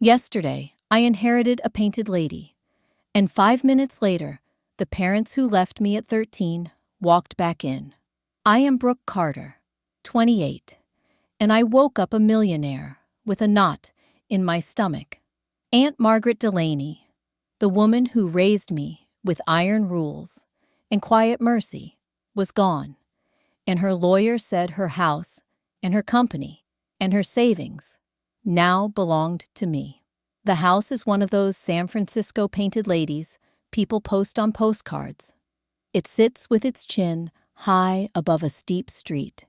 Yesterday, I inherited a painted lady, and 5 minutes later, the parents who left me at 13 walked back in. I am Brooke Carter, 28, and I woke up a millionaire with a knot in my stomach. Aunt Margaret Delaney, the woman who raised me with iron rules and quiet mercy, was gone, and her lawyer said her house and her company and her savings now belonged to me. The house is one of those San Francisco painted ladies people post on postcards. It sits with its chin high above a steep street,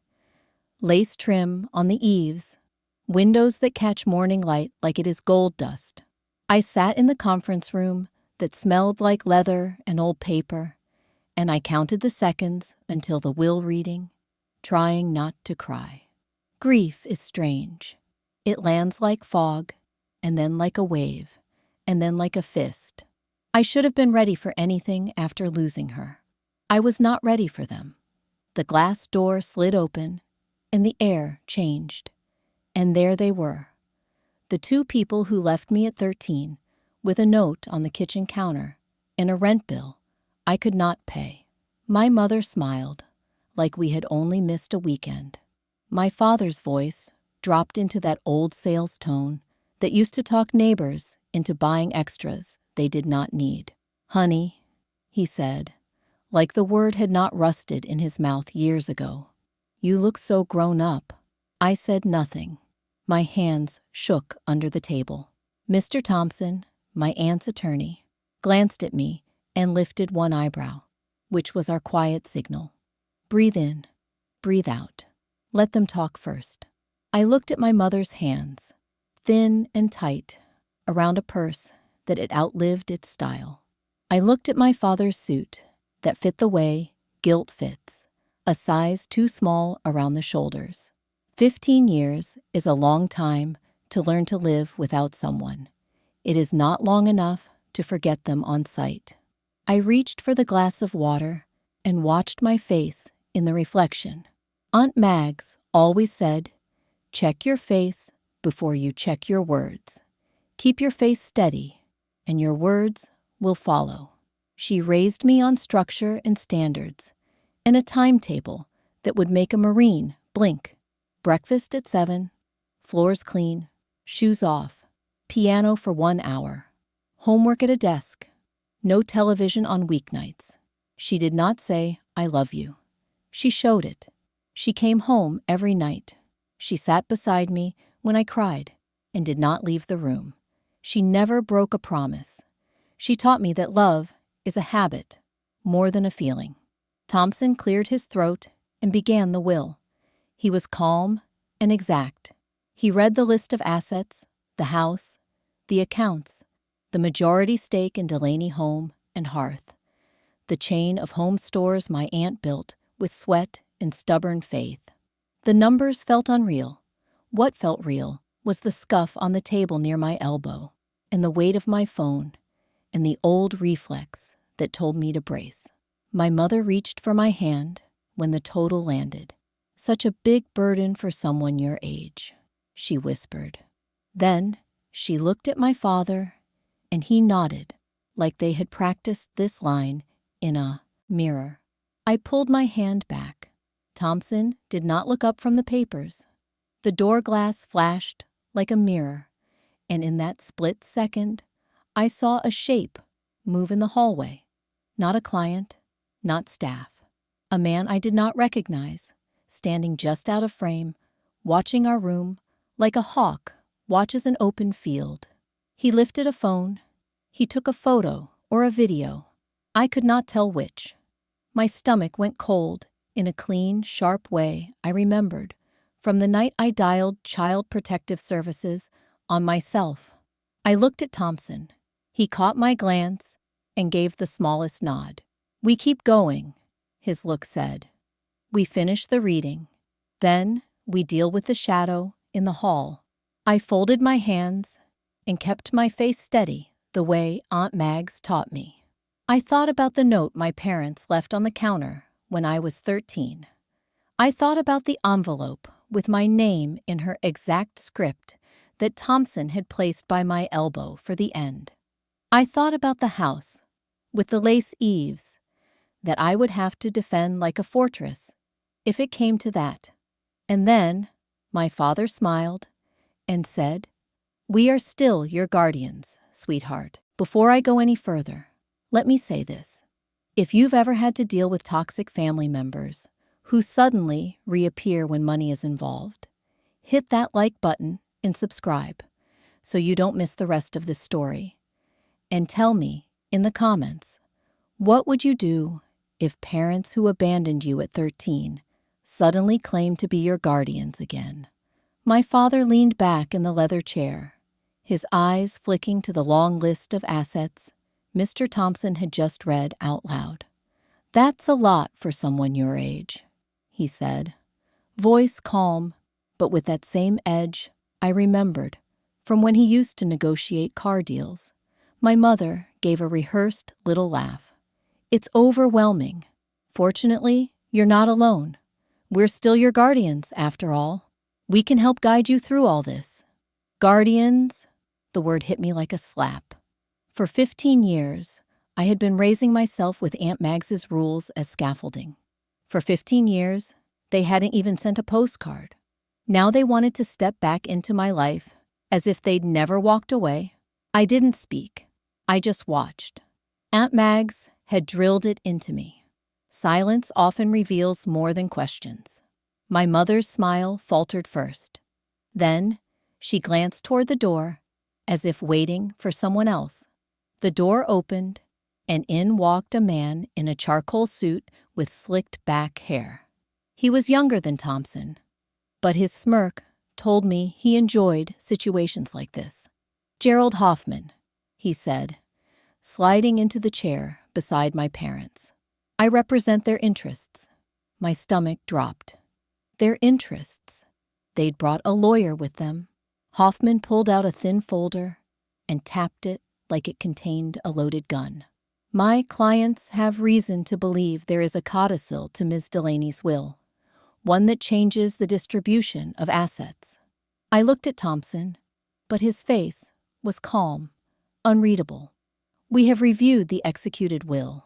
lace trim on the eaves, windows that catch morning light like it is gold dust. I sat in the conference room that smelled like leather and old paper, and I counted the seconds until the will reading, trying not to cry. Grief is strange. It lands like fog, and then like a wave, and then like a fist. I should have been ready for anything after losing her. I was not ready for them. The glass door slid open, and the air changed. And there they were, the two people who left me at 13, with a note on the kitchen counter and a rent bill I could not pay. My mother smiled, like we had only missed a weekend. My father's voice dropped into that old sales tone that used to talk neighbors into buying extras they did not need. "Honey," he said, like the word had not rusted in his mouth years ago. "You look so grown up." I said nothing. My hands shook under the table. Mr. Thompson, my aunt's attorney, glanced at me and lifted one eyebrow, which was our quiet signal. "Breathe in, breathe out. Let them talk first." I looked at my mother's hands, thin and tight, around a purse that had outlived its style. I looked at my father's suit that fit the way guilt fits, a size too small around the shoulders. 15 years is a long time to learn to live without someone. It is not long enough to forget them on sight. I reached for the glass of water and watched my face in the reflection. Aunt Mags always said, "Check your face before you check your words. Keep your face steady, and your words will follow." She raised me on structure and standards, and a timetable that would make a Marine blink. Breakfast at 7, floors clean, shoes off, piano for 1 hour, homework at a desk, no television on weeknights. She did not say, "I love you." She showed it. She came home every night. She sat beside me when I cried and did not leave the room. She never broke a promise. She taught me that love is a habit more than a feeling. Thompson cleared his throat and began the will. He was calm and exact. He read the list of assets, the house, the accounts, the majority stake in Delaney Home and Hearth, the chain of home stores my aunt built with sweat and stubborn faith. The numbers felt unreal. What felt real was the scuff on the table near my elbow, and the weight of my phone, and the old reflex that told me to brace. My mother reached for my hand when the total landed. "Such a big burden for someone your age," she whispered. Then she looked at my father, and he nodded, like they had practiced this line in a mirror. I pulled my hand back. Thompson did not look up from the papers. The door glass flashed like a mirror, and in that split second, I saw a shape move in the hallway. Not a client, not staff. A man I did not recognize, standing just out of frame, watching our room like a hawk watches an open field. He lifted a phone. He took a photo or a video. I could not tell which. My stomach went cold in a clean, sharp way I remembered from the night I dialed Child Protective Services on myself. I looked at Thompson. He caught my glance and gave the smallest nod. "We keep going," his look said. "We finish the reading. Then we deal with the shadow in the hall." I folded my hands and kept my face steady the way Aunt Mags taught me. I thought about the note my parents left on the counter when I was 13. I thought about the envelope with my name in her exact script that Thompson had placed by my elbow for the end. I thought about the house, with the lace eaves, that I would have to defend like a fortress, if it came to that. And then my father smiled and said, "We are still your guardians, sweetheart." Before I go any further, let me say this. If you've ever had to deal with toxic family members who suddenly reappear when money is involved, hit that like button and subscribe so you don't miss the rest of this story. And tell me in the comments, what would you do if parents who abandoned you at 13 suddenly claimed to be your guardians again? My father leaned back in the leather chair, his eyes flicking to the long list of assets Mr. Thompson had just read out loud. "That's a lot for someone your age," he said, voice calm, but with that same edge I remembered from when he used to negotiate car deals. My mother gave a rehearsed little laugh. "It's overwhelming. Fortunately, you're not alone. We're still your guardians, after all. We can help guide you through all this." Guardians, the word hit me like a slap. For 15 years, I had been raising myself with Aunt Mags's rules as scaffolding. For 15 years, they hadn't even sent a postcard. Now they wanted to step back into my life as if they'd never walked away. I didn't speak. I just watched. Aunt Mags had drilled it into me. Silence often reveals more than questions. My mother's smile faltered first. Then she glanced toward the door, as if waiting for someone else. The door opened, and in walked a man in a charcoal suit with slicked back hair. He was younger than Thompson, but his smirk told me he enjoyed situations like this. "Gerald Hoffman," he said, sliding into the chair beside my parents. "I represent their interests." My stomach dropped. Their interests. They'd brought a lawyer with them. Hoffman pulled out a thin folder and tapped it like it contained a loaded gun. "My clients have reason to believe there is a codicil to Ms. Delaney's will, one that changes the distribution of assets." I looked at Thompson, but his face was calm, unreadable. "We have reviewed the executed will,"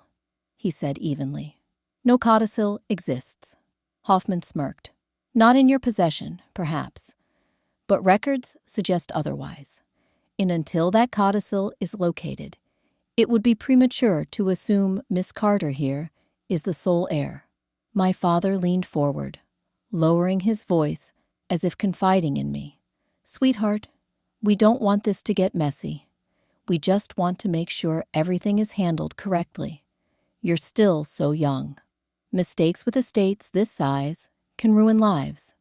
he said evenly. "No codicil exists." Hoffman smirked. "Not in your possession, perhaps, but records suggest otherwise. And until that codicil is located, it would be premature to assume Miss Carter here is the sole heir." My father leaned forward, lowering his voice as if confiding in me. "Sweetheart, we don't want this to get messy. We just want to make sure everything is handled correctly. You're still so young. Mistakes with estates this size can ruin lives.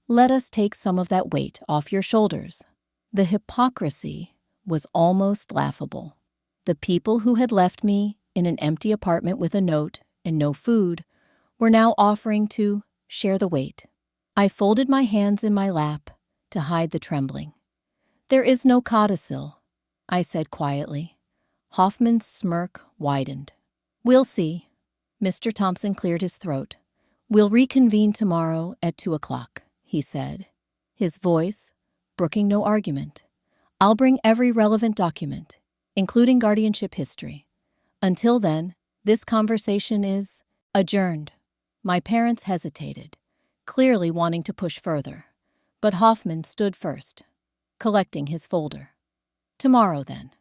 Let us take some of that weight off your shoulders." The hypocrisy was almost laughable. The people who had left me in an empty apartment with a note and no food were now offering to share the weight. I folded my hands in my lap to hide the trembling. "There is no codicil," I said quietly. Hoffman's smirk widened. "We'll see." Mr. Thompson cleared his throat. "We'll reconvene tomorrow at 2:00, he said, his voice brooking no argument. "I'll bring every relevant document, including guardianship history. Until then, this conversation is adjourned." My parents hesitated, clearly wanting to push further, but Hoffman stood first, collecting his folder. "Tomorrow, then."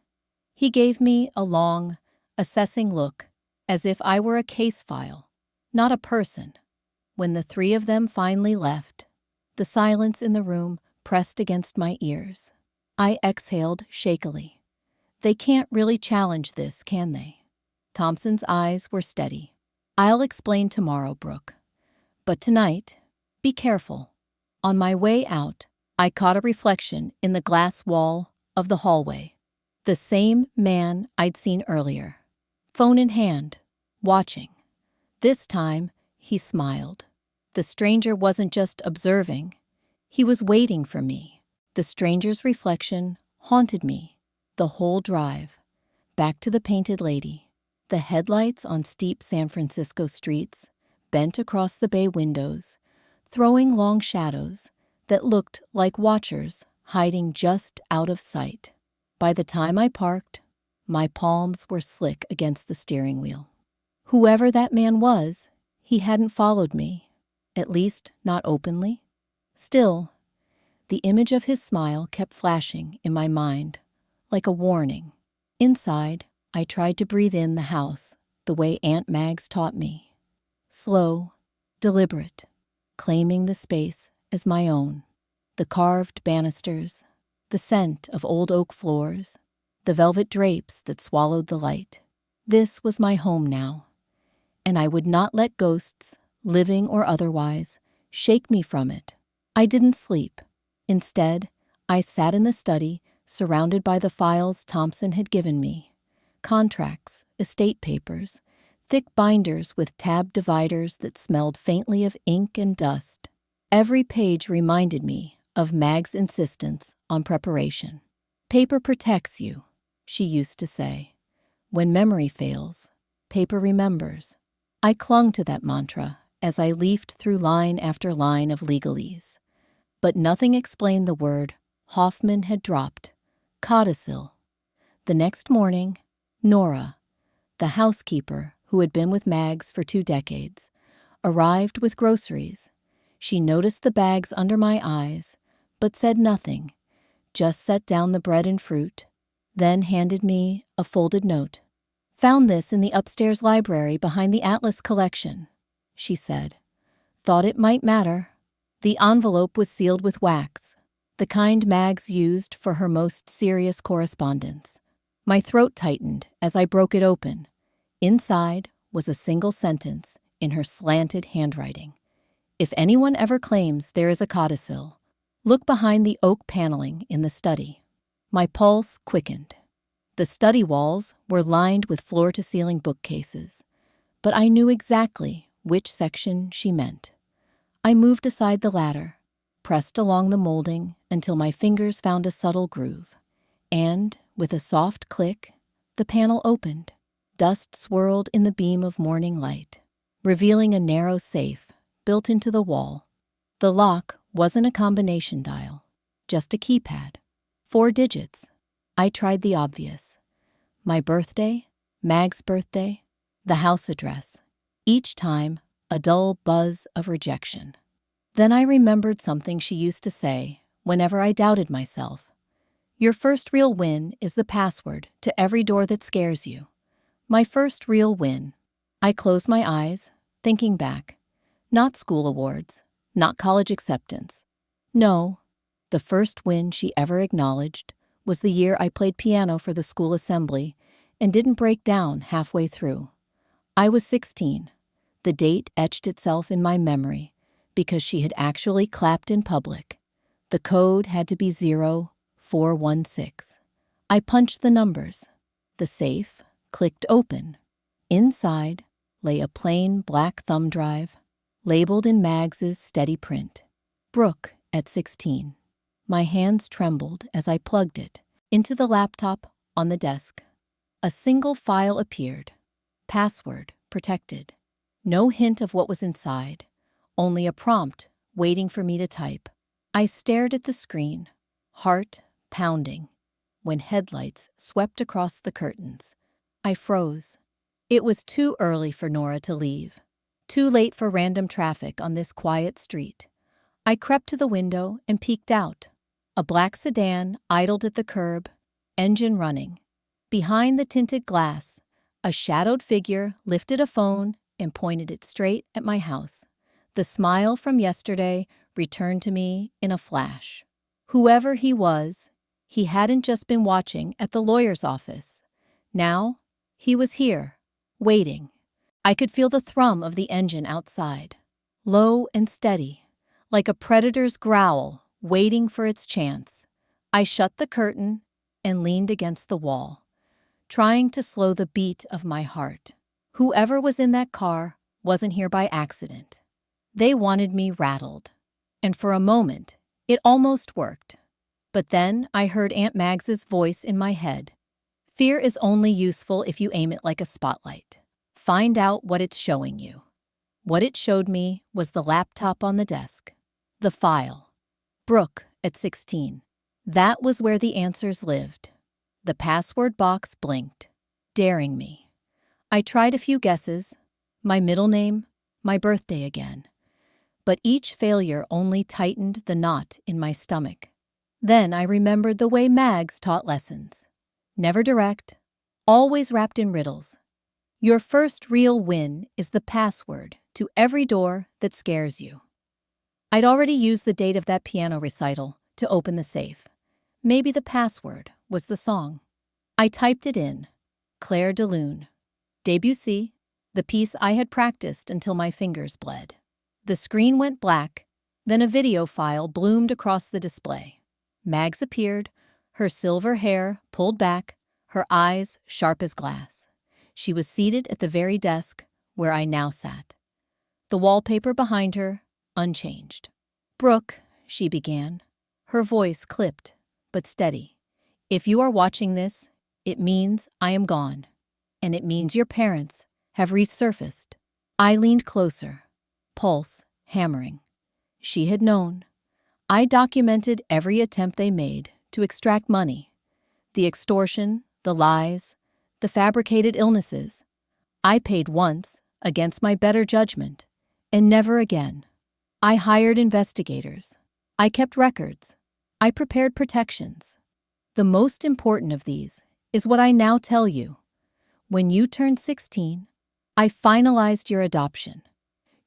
He gave me a long, assessing look, as if I were a case file, not a person. When the three of them finally left, the silence in the room pressed against my ears. I exhaled shakily. They can't really challenge this, can they? Thompson's eyes were steady. "I'll explain tomorrow, Brooke. But tonight, be careful." On my way out, I caught a reflection in the glass wall of the hallway. The same man I'd seen earlier, phone in hand, watching. This time, he smiled. The stranger wasn't just observing. He was waiting for me. The stranger's reflection haunted me the whole drive, back to the Painted Lady. The headlights on steep San Francisco streets bent across the bay windows, throwing long shadows that looked like watchers hiding just out of sight. By the time I parked, my palms were slick against the steering wheel. Whoever that man was, he hadn't followed me, at least not openly. Still, the image of his smile kept flashing in my mind, like a warning. Inside, I tried to breathe in the house the way Aunt Mags taught me. Slow, deliberate, claiming the space as my own. The carved banisters, the scent of old oak floors, the velvet drapes that swallowed the light. This was my home now, and I would not let ghosts, living or otherwise, shake me from it. I didn't sleep. Instead, I sat in the study, surrounded by the files Thompson had given me. Contracts, estate papers, thick binders with tab dividers that smelled faintly of ink and dust. Every page reminded me of Mag's insistence on preparation. Paper protects you, she used to say. When memory fails, paper remembers. I clung to that mantra as I leafed through line after line of legalese. But nothing explained the word Hoffman had dropped. Codicil. The next morning, Nora, the housekeeper who had been with Mags for 2 decades, arrived with groceries. She noticed the bags under my eyes, but said nothing, just set down the bread and fruit, then handed me a folded note. "Found this in the upstairs library behind the Atlas collection," she said. "Thought it might matter." The envelope was sealed with wax, the kind Mags used for her most serious correspondence. My throat tightened as I broke it open. Inside was a single sentence in her slanted handwriting. "If anyone ever claims there is a codicil, look behind the oak paneling in the study." My pulse quickened. The study walls were lined with floor-to-ceiling bookcases, but I knew exactly which section she meant. I moved aside the ladder, pressed along the molding until my fingers found a subtle groove, and, with a soft click, the panel opened. Dust swirled in the beam of morning light, revealing a narrow safe built into the wall. The lock wasn't a combination dial, just a keypad. 4 digits. I tried the obvious. My birthday, Mag's birthday, the house address. Each time, a dull buzz of rejection. Then I remembered something she used to say whenever I doubted myself. "Your first real win is the password to every door that scares you." My first real win. I closed my eyes, thinking back. Not school awards, not college acceptance. No, the first win she ever acknowledged was the year I played piano for the school assembly and didn't break down halfway through. I was 16. The date etched itself in my memory because she had actually clapped in public. The code had to be 0416. I punched the numbers. The safe clicked open. Inside lay a plain black thumb drive, labeled in Mags's steady print. Brooke at 16. My hands trembled as I plugged it into the laptop on the desk. A single file appeared. Password protected. No hint of what was inside, only a prompt waiting for me to type. I stared at the screen, heart pounding, when headlights swept across the curtains. I froze. It was too early for Nora to leave, too late for random traffic on this quiet street. I crept to the window and peeked out. A black sedan idled at the curb, engine running. Behind the tinted glass, a shadowed figure lifted a phone and pointed it straight at my house. The smile from yesterday returned to me in a flash. Whoever he was, he hadn't just been watching at the lawyer's office. Now, he was here, waiting. I could feel the thrum of the engine outside, low and steady, like a predator's growl waiting for its chance. I shut the curtain and leaned against the wall, trying to slow the beat of my heart. Whoever was in that car wasn't here by accident. They wanted me rattled, and for a moment, it almost worked. But then I heard Aunt Mags's voice in my head. "Fear is only useful if you aim it like a spotlight. Find out what it's showing you." What it showed me was the laptop on the desk, the file. Brooke at 16. That was where the answers lived. The password box blinked, daring me. I tried a few guesses, my middle name, my birthday again. But each failure only tightened the knot in my stomach. Then I remembered the way Mags taught lessons. Never direct, always wrapped in riddles. Your first real win is the password to every door that scares you. I'd already used the date of that piano recital to open the safe. Maybe the password was the song. I typed it in, Claire de Lune, Debussy, the piece I had practiced until my fingers bled. The screen went black, then a video file bloomed across the display. Mags appeared, her silver hair pulled back, her eyes sharp as glass. She was seated at the very desk where I now sat. The wallpaper behind her, unchanged. "Brooke," she began, her voice clipped but steady. "If you are watching this, it means I am gone, and it means your parents have resurfaced." I leaned closer, pulse hammering. She had known. I documented every attempt they made to extract money. The extortion, the lies, the fabricated illnesses. I paid once, against my better judgment, and never again. I hired investigators. I kept records. I prepared protections. The most important of these is what I now tell you. When you turned 16, I finalized your adoption.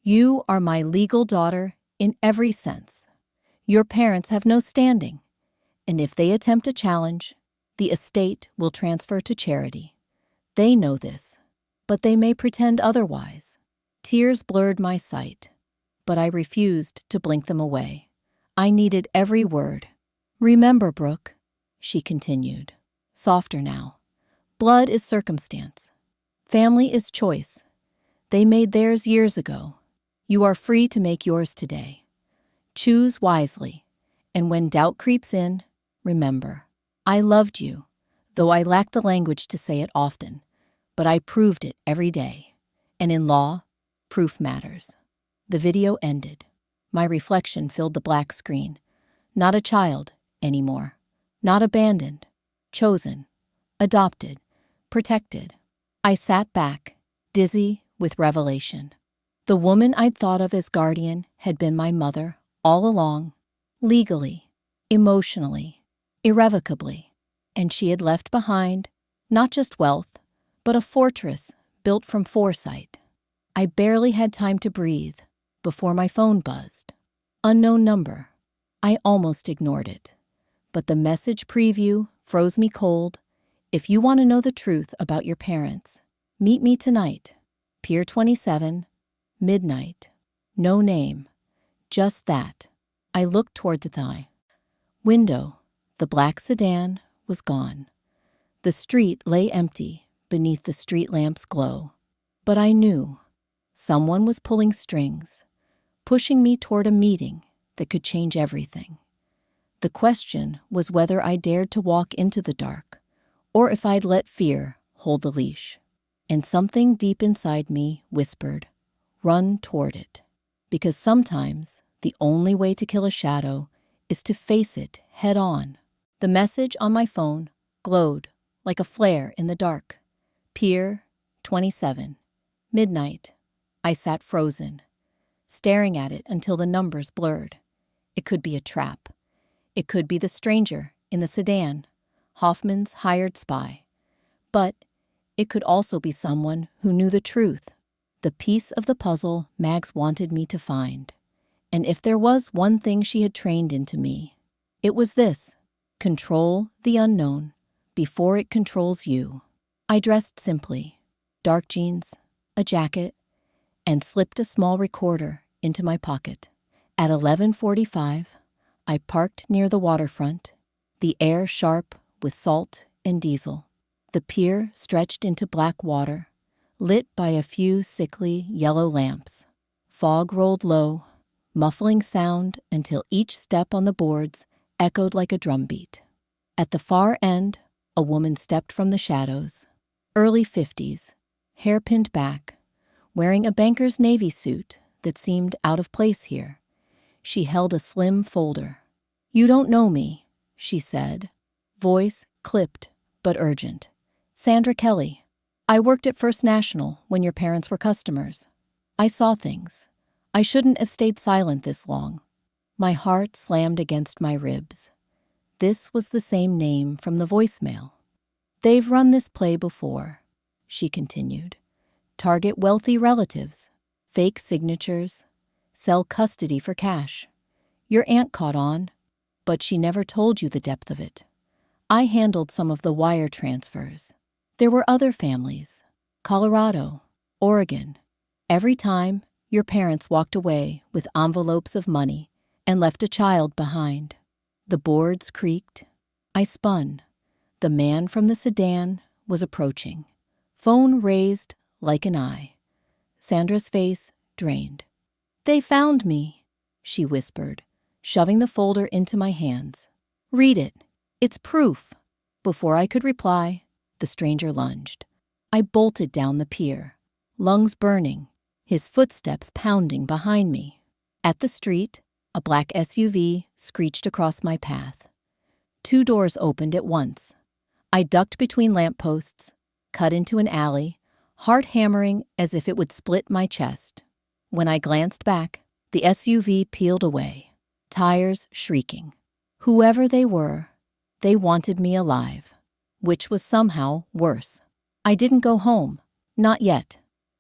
You are my legal daughter in every sense. Your parents have no standing, and if they attempt a challenge, the estate will transfer to charity. They know this, but they may pretend otherwise. Tears blurred my sight, but I refused to blink them away. I needed every word. "Remember, Brooke," she continued, softer now. "Blood is circumstance. Family is choice. They made theirs years ago. You are free to make yours today. Choose wisely, and when doubt creeps in, remember, I loved you, though I lack the language to say it often, but I proved it every day. And in law, proof matters." The video ended. My reflection filled the black screen. Not a child anymore. Not abandoned. Chosen. Adopted. Protected. I sat back, dizzy with revelation. The woman I'd thought of as guardian had been my mother all along, legally, emotionally, irrevocably, and she had left behind not just wealth, but a fortress built from foresight. I barely had time to breathe before my phone buzzed. Unknown number. I almost ignored it, but the message preview froze me cold. "If you want to know the truth about your parents, meet me tonight. Pier 27, midnight. No name. Just that." I looked toward the window. The black sedan was gone. The street lay empty beneath the street lamp's glow. But I knew someone was pulling strings, pushing me toward a meeting that could change everything. The question was whether I dared to walk into the dark, or if I'd let fear hold the leash. And something deep inside me whispered, "Run toward it." Because sometimes the only way to kill a shadow is to face it head on. The message on my phone glowed like a flare in the dark. Pier 27, midnight. I sat frozen, staring at it until the numbers blurred. It could be a trap. It could be the stranger in the sedan, Hoffman's hired spy. But it could also be someone who knew the truth, the piece of the puzzle Mags wanted me to find. And if there was one thing she had trained into me, it was this: control the unknown before it controls you. I dressed simply, dark jeans, a jacket, and slipped a small recorder into my pocket. At 11:45, I parked near the waterfront, the air sharp with salt and diesel. The pier stretched into black water, lit by a few sickly yellow lamps. Fog rolled low, muffling sound until each step on the boards echoed like a drumbeat. At the far end, a woman stepped from the shadows. Early 50s, hair pinned back, wearing a banker's navy suit that seemed out of place here. She held a slim folder. "You don't know me," she said, voice clipped but urgent. Sandra Kelly. I worked at First National when your parents were customers. I saw things. I shouldn't have stayed silent this long. My heart slammed against my ribs. This was the same name from the voicemail. They've run this play before, she continued. Target wealthy relatives, fake signatures, sell custody for cash. Your aunt caught on, but she never told you the depth of it. I handled some of the wire transfers. There were other families, Colorado, Oregon. Every time, your parents walked away with envelopes of money and left a child behind. The boards creaked. I spun. The man from the sedan was approaching. Phone raised like an eye. Sandra's face drained. They found me, she whispered, shoving the folder into my hands. Read it. It's proof. Before I could reply, the stranger lunged. I bolted down the pier, lungs burning, his footsteps pounding behind me. At the street, a black SUV screeched across my path. 2 doors opened at once. I ducked between lampposts, cut into an alley, heart hammering as if it would split my chest. When I glanced back, the SUV peeled away, tires shrieking. Whoever they were, they wanted me alive, which was somehow worse. I didn't go home, not yet.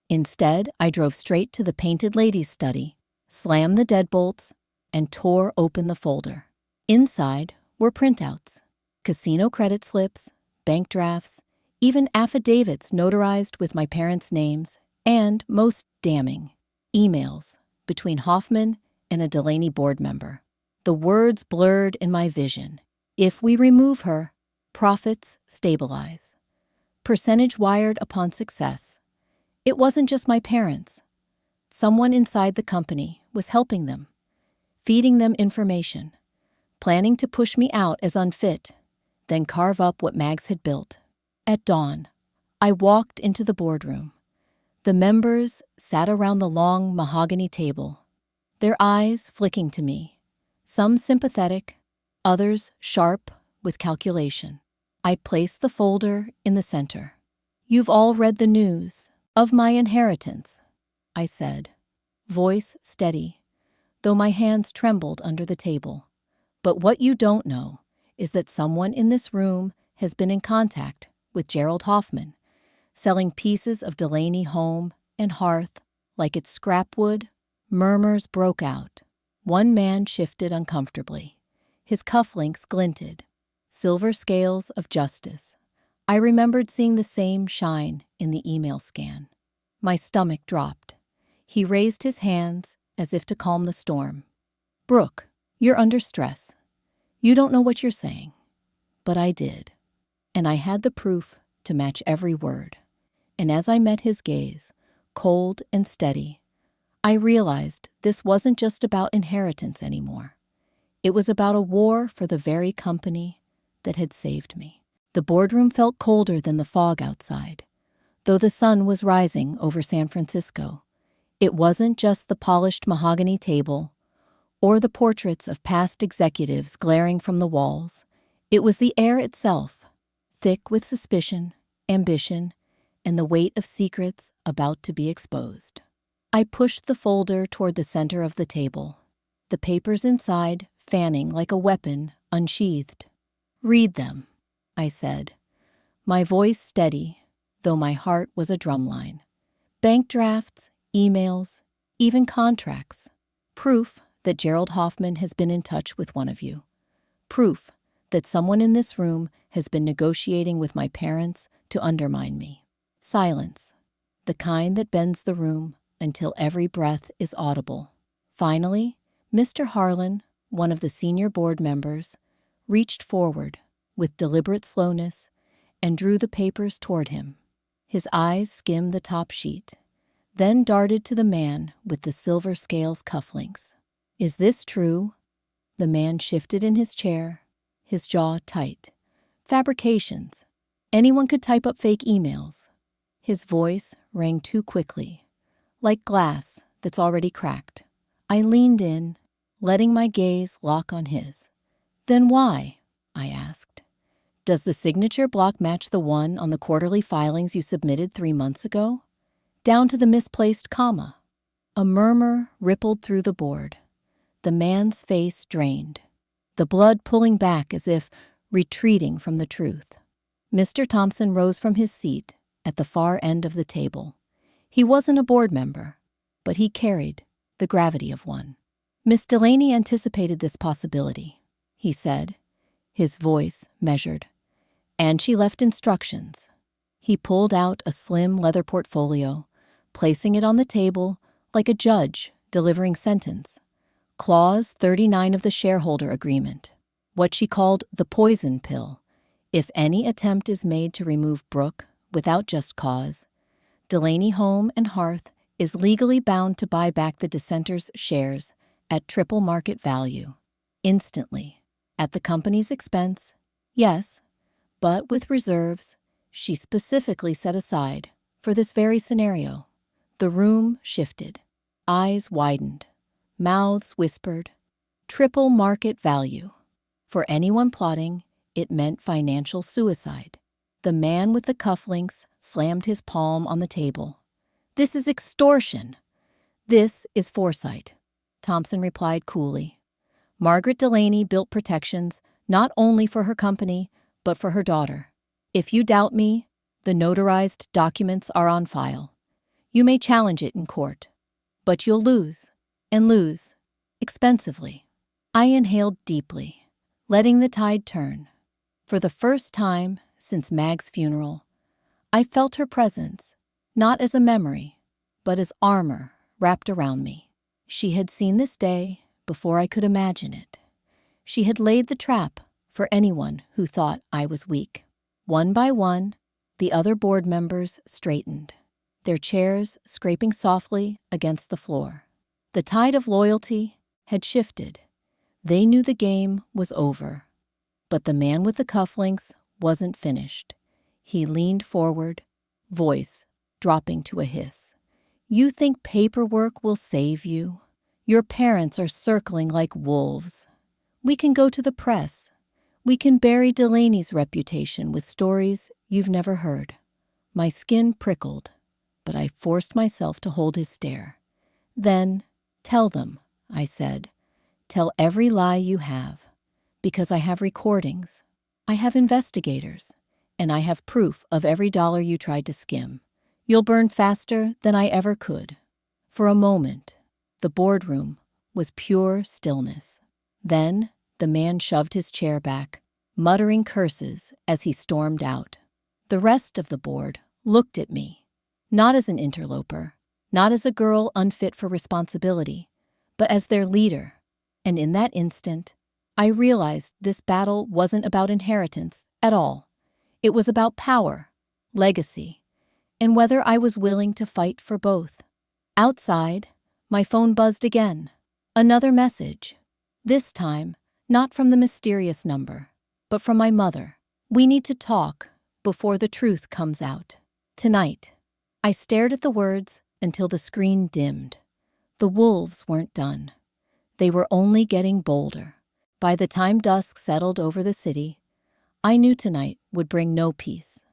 Instead, I drove straight to the Painted Lady's study, slammed the deadbolts, and tore open the folder. Inside were printouts, casino credit slips, bank drafts, even affidavits notarized with my parents' names, and, most damning, emails between Hoffman and a Delaney board member. The words blurred in my vision. If we remove her, profits stabilize. Percentage wired upon success. It wasn't just my parents. Someone inside the company was helping them, feeding them information, planning to push me out as unfit, then carve up what Mags had built. At dawn, I walked into the boardroom. The members sat around the long mahogany table, their eyes flicking to me, some sympathetic, others sharp with calculation. I placed the folder in the center. You've all read the news of my inheritance, I said, voice steady, though my hands trembled under the table. But what you don't know is that someone in this room has been in contact with Gerald Hoffman, selling pieces of Delaney home and hearth like it's scrap wood. Murmurs broke out. One man shifted uncomfortably. His cufflinks glinted, silver scales of justice. I remembered seeing the same shine in the email scan. My stomach dropped. He raised his hands as if to calm the storm. Brooke, you're under stress. You don't know what you're saying. But I did. And I had the proof to match every word. And as I met his gaze, cold and steady, I realized this wasn't just about inheritance anymore. It was about a war for the very company that had saved me. The boardroom felt colder than the fog outside, though the sun was rising over San Francisco. It wasn't just the polished mahogany table or the portraits of past executives glaring from the walls. It was the air itself, thick with suspicion, ambition, and the weight of secrets about to be exposed. I pushed the folder toward the center of the table, the papers inside fanning like a weapon unsheathed. Read them, I said, my voice steady, though my heart was a drumline. Bank drafts, emails, even contracts. Proof that Gerald Hoffman has been in touch with one of you. Proof that someone in this room has been negotiating with my parents to undermine me. Silence, the kind that bends the room until every breath is audible. Finally, Mr. Harlan, one of the senior board members, reached forward with deliberate slowness and drew the papers toward him. His eyes skimmed the top sheet, then darted to the man with the silver scales cufflinks. Is this true? The man shifted in his chair, his jaw tight. Fabrications. Anyone could type up fake emails. His voice rang too quickly, like glass that's already cracked. I leaned in, letting my gaze lock on his. Then why? I asked. Does the signature block match the one on the quarterly filings you submitted 3 months ago? Down to the misplaced comma. A murmur rippled through the board. The man's face drained, the blood pulling back as if retreating from the truth. Mr. Thompson rose from his seat at the far end of the table. He wasn't a board member, but he carried the gravity of one. Miss Delaney anticipated this possibility, he said, his voice measured. And she left instructions. He pulled out a slim leather portfolio, placing it on the table like a judge delivering sentence. Clause 39 of the shareholder agreement, what she called the poison pill. If any attempt is made to remove Brooke without just cause, Delaney Home and Hearth is legally bound to buy back the dissenters' shares at triple market value, instantly, at the company's expense, yes, but with reserves she specifically set aside for this very scenario. The room shifted. Eyes widened. Mouths whispered. Triple market value. For anyone plotting, it meant financial suicide. The man with the cufflinks slammed his palm on the table. This is extortion. This is foresight, Thompson replied coolly. Margaret Delaney built protections not only for her company, but for her daughter. If you doubt me, the notarized documents are on file. You may challenge it in court, but you'll lose, and lose, expensively. I inhaled deeply, letting the tide turn. For the first time since Mag's funeral, I felt her presence, not as a memory, but as armor wrapped around me. She had seen this day before I could imagine it. She had laid the trap for anyone who thought I was weak. One by one, the other board members straightened, their chairs scraping softly against the floor. The tide of loyalty had shifted. They knew the game was over. But the man with the cufflinks wasn't finished. He leaned forward, voice dropping to a hiss. You think paperwork will save you? Your parents are circling like wolves. We can go to the press. We can bury Delaney's reputation with stories you've never heard. My skin prickled, but I forced myself to hold his stare. Then, tell them, I said. Tell every lie you have. Because I have recordings. I have investigators. And I have proof of every dollar you tried to skim. You'll burn faster than I ever could. For a moment, the boardroom was pure stillness. Then, the man shoved his chair back, muttering curses as he stormed out. The rest of the board looked at me, not as an interloper, not as a girl unfit for responsibility, but as their leader. And in that instant, I realized this battle wasn't about inheritance at all. It was about power, legacy, and whether I was willing to fight for both. Outside, my phone buzzed again. Another message. This time, not from the mysterious number, but from my mother. We need to talk before the truth comes out. Tonight. I stared at the words until the screen dimmed. The wolves weren't done. They were only getting bolder. By the time dusk settled over the city, I knew tonight would bring no peace.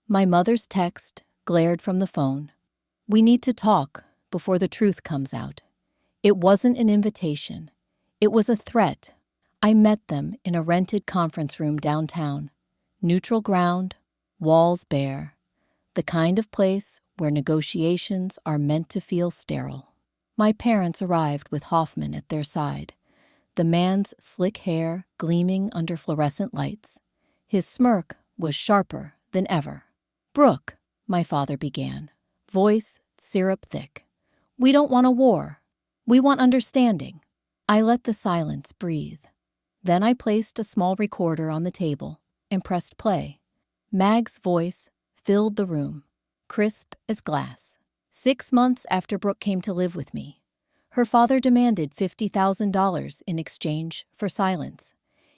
My mother's text glared from the phone. We need to talk before the truth comes out. It wasn't an invitation. It was a threat. I met them in a rented conference room downtown. Neutral ground, walls bare. The kind of place where negotiations are meant to feel sterile. My parents arrived with Hoffman at their side, the man's slick hair gleaming under fluorescent lights. His smirk was sharper than ever. Brooke, my father began, voice syrup thick. We don't want a war. We want understanding. I let the silence breathe. Then I placed a small recorder on the table and pressed play. Mag's voice filled the room, crisp as glass. 6 months after Brooke came to live with me, her father demanded $50,000 in exchange for silence.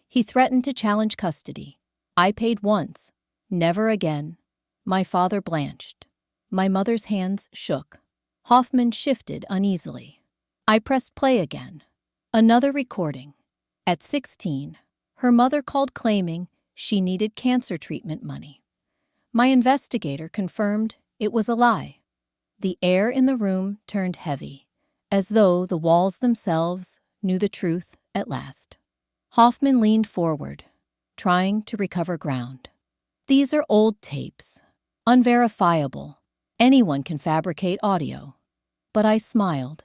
He threatened to challenge custody. I paid once, never again. My father blanched. My mother's hands shook. Hoffman shifted uneasily. I pressed play again. Another recording. At 16, Her mother called claiming she needed cancer treatment money. My investigator confirmed it was a lie. The air in the room turned heavy, as though the walls themselves knew the truth at last. Hoffman leaned forward, trying to recover ground. These are old tapes, unverifiable. Anyone can fabricate audio. But I smiled.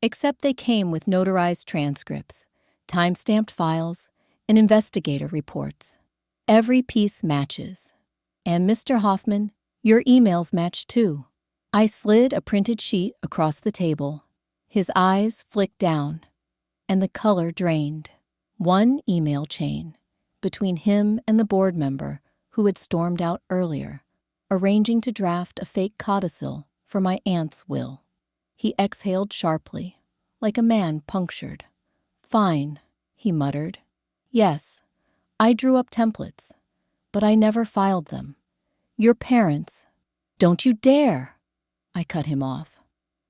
Except they came with notarized transcripts, time-stamped files, and investigator reports. Every piece matches. And Mr. Hoffman, your emails match too. I slid a printed sheet across the table. His eyes flicked down, and the color drained. One email chain between him and the board member who had stormed out earlier, arranging to draft a fake codicil for my aunt's will. He exhaled sharply, like a man punctured. "Fine," he muttered. "Yes, I drew up templates, but I never filed them. Your parents—" "Don't you dare!" I cut him off.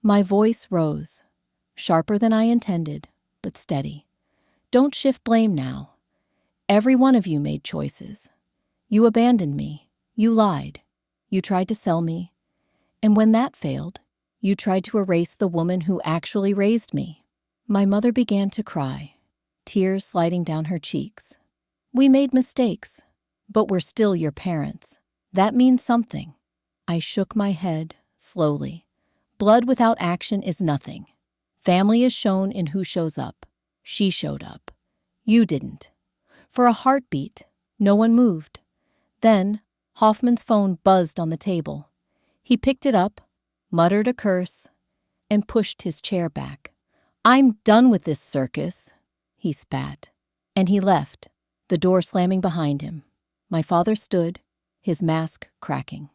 My voice rose, sharper than I intended, but steady. "Don't shift blame now. Every one of you made choices. You abandoned me. You lied. You tried to sell me. And when that failed, you tried to erase the woman who actually raised me." My mother began to cry, tears sliding down her cheeks. "We made mistakes, but we're still your parents. That means something." I shook my head slowly. Blood without action is nothing. Family is shown in who shows up. She showed up. You didn't. For a heartbeat, no one moved. Then, Hoffman's phone buzzed on the table. He picked it up, muttered a curse, and pushed his chair back. "I'm done with this circus," he spat. And he left, the door slamming behind him. My father stood, his mask cracking.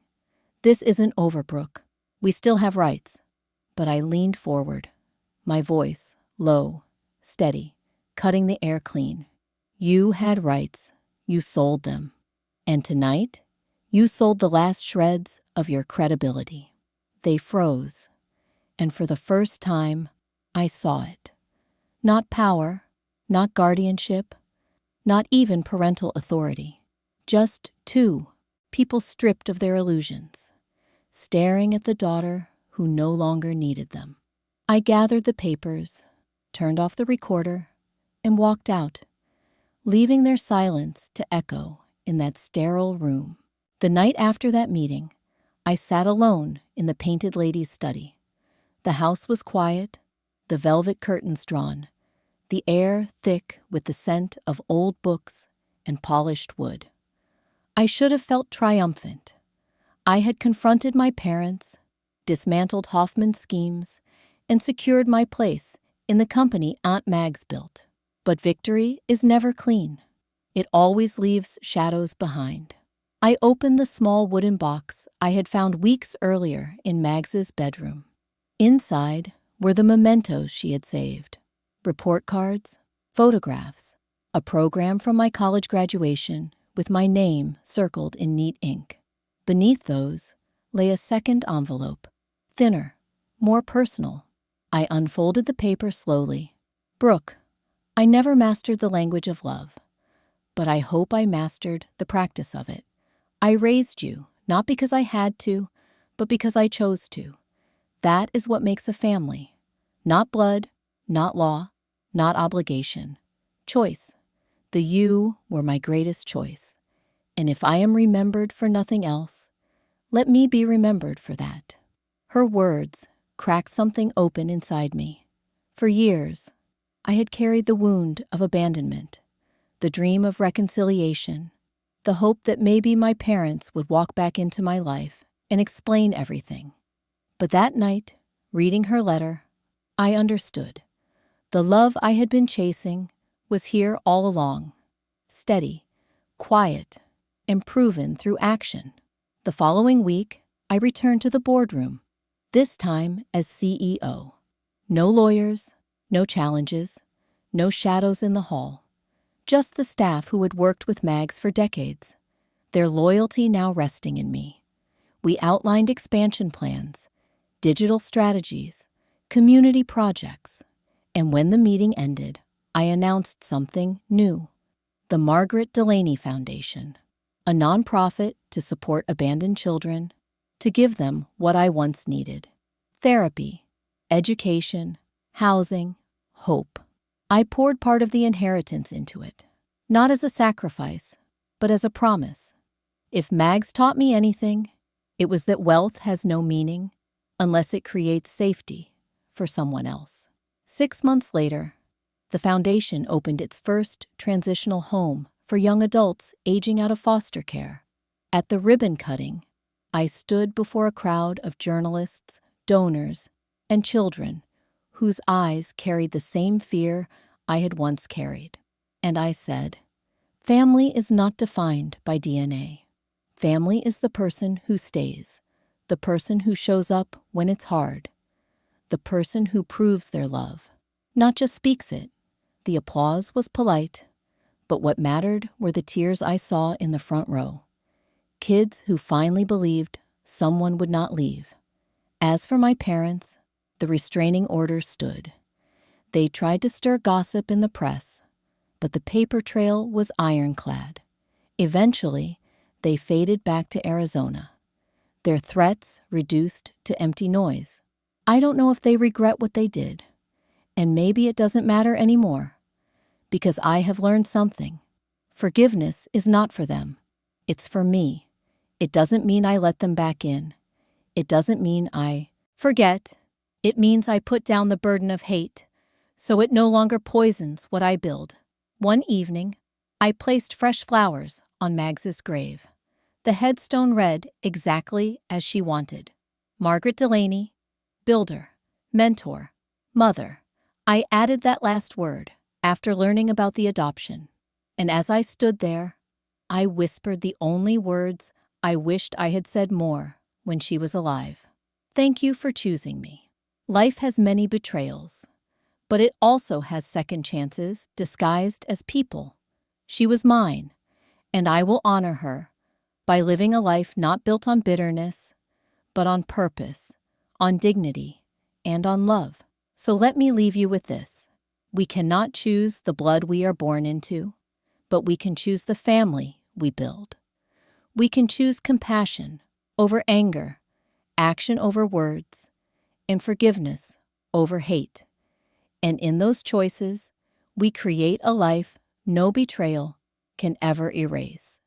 "This isn't over, Brooke. We still have rights." But I leaned forward, my voice low, steady, cutting the air clean. "You had rights. You sold them. And tonight, you sold the last shreds of your credibility." They froze, and for the first time, I saw it. Not power, not guardianship, not even parental authority. Just two people stripped of their illusions, staring at the daughter who no longer needed them. I gathered the papers, turned off the recorder, and walked out, leaving their silence to echo in that sterile room. The night after that meeting, I sat alone in the Painted Lady's study. The house was quiet, the velvet curtains drawn, the air thick with the scent of old books and polished wood. I should have felt triumphant. I had confronted my parents, dismantled Hoffman's schemes, and secured my place in the company Aunt Mags built. But victory is never clean. It always leaves shadows behind. I opened the small wooden box I had found weeks earlier in Mags's bedroom. Inside were the mementos she had saved. Report cards, photographs, a program from my college graduation with my name circled in neat ink. Beneath those lay a second envelope, thinner, more personal. I unfolded the paper slowly. "Brooke, I never mastered the language of love, but I hope I mastered the practice of it. I raised you, not because I had to, but because I chose to. That is what makes a family. Not blood, not law, not obligation. Choice. The you were my greatest choice. And if I am remembered for nothing else, let me be remembered for that." Her words cracked something open inside me. For years, I had carried the wound of abandonment, the dream of reconciliation, the hope that maybe my parents would walk back into my life and explain everything. But that night, reading her letter, I understood. The love I had been chasing was here all along, steady, quiet, and proven through action. The following week, I returned to the boardroom, this time as CEO. No lawyers, no challenges, no shadows in the hall. Just the staff who had worked with Mags for decades, their loyalty now resting in me. We outlined expansion plans, digital strategies, community projects, and when the meeting ended, I announced something new. the Margaret Delaney Foundation, a nonprofit to support abandoned children, to give them what I once needed: therapy, education, housing, hope. I poured part of the inheritance into it, not as a sacrifice, but as a promise. If Mags taught me anything, it was that wealth has no meaning unless it creates safety for someone else. 6 months later, the foundation opened its first transitional home for young adults aging out of foster care. At the ribbon cutting, I stood before a crowd of journalists, donors, and children whose eyes carried the same fear I had once carried. And I said, family is not defined by DNA. Family is the person who stays, the person who shows up when it's hard, the person who proves their love, not just speaks it. The applause was polite, but what mattered were the tears I saw in the front row. Kids who finally believed someone would not leave. As for my parents, the restraining order stood. They tried to stir gossip in the press, but the paper trail was ironclad. Eventually, they faded back to Arizona, their threats reduced to empty noise. I don't know if they regret what they did, and maybe it doesn't matter anymore, because I have learned something. Forgiveness is not for them. It's for me. It doesn't mean I let them back in. It doesn't mean I forget. It means I put down the burden of hate, so it no longer poisons what I build. One evening, I placed fresh flowers on Mags's grave. The headstone read exactly as she wanted: Margaret Delaney, builder, mentor, mother. I added that last word after learning about the adoption. And as I stood there, I whispered the only words I wished I had said more when she was alive. Thank you for choosing me. Life has many betrayals, but it also has second chances disguised as people. She was mine, and I will honor her by living a life not built on bitterness, but on purpose, on dignity, and on love. So let me leave you with this. We cannot choose the blood we are born into, but we can choose the family we build. We can choose compassion over anger, action over words, and forgiveness over hate. And in those choices, we create a life no betrayal can ever erase.